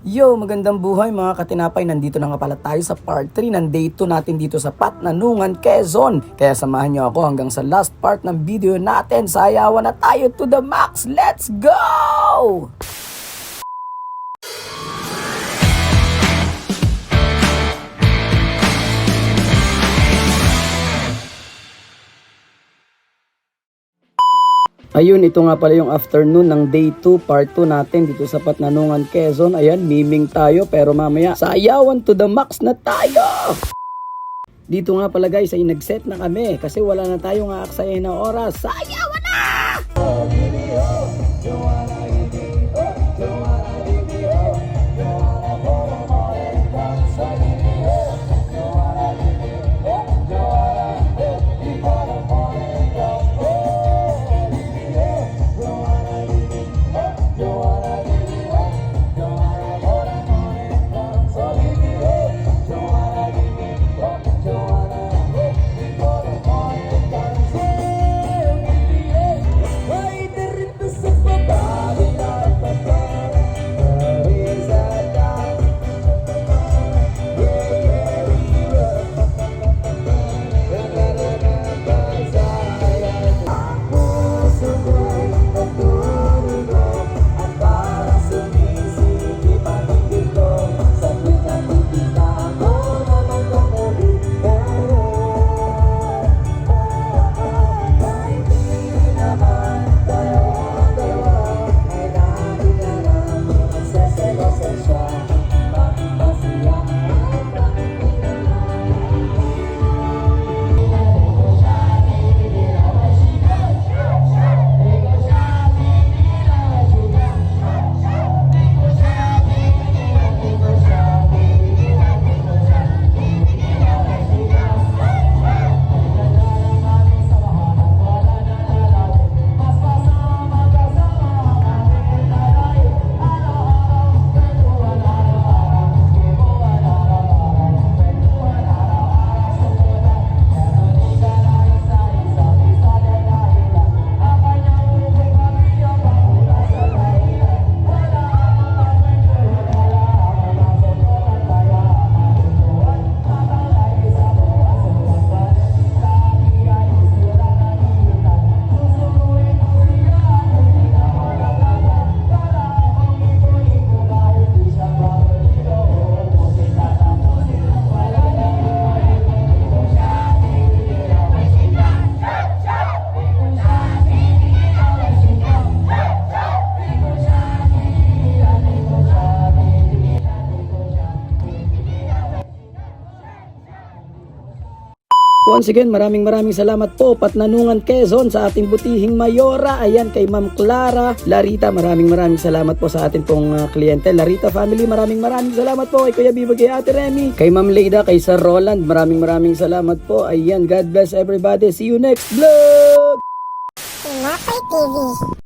Yo, magandang buhay mga katinapay. Nandito na nga pala tayo sa part 3 ng day 2 natin dito sa Patnanungan, Quezon. Kaya samahan nyo ako hanggang sa last part ng video natin. Sayawan na tayo to the max. Let's go! Ayun, ito nga pala yung afternoon ng day 2, part 2 natin dito sa Patnanungan, Quezon. Ayan, miming tayo pero mamaya sayawan to the max na tayo! Dito nga pala guys ay nag-set na kami kasi wala na tayong aaksayahin na oras. Sayawan na! Once again, maraming salamat po Patnanungan, Quezon sa ating butihing mayora. Ayan, kay Ma'am Clara, Larita, maraming salamat po sa ating pong kliyente. Larita family, maraming salamat po. Kay Kuya Bibo, kay Ate Remy, kay Ma'am Leida, kay Sir Roland, maraming salamat po. Ayan, God bless everybody. See you next vlog! Tinapay TV.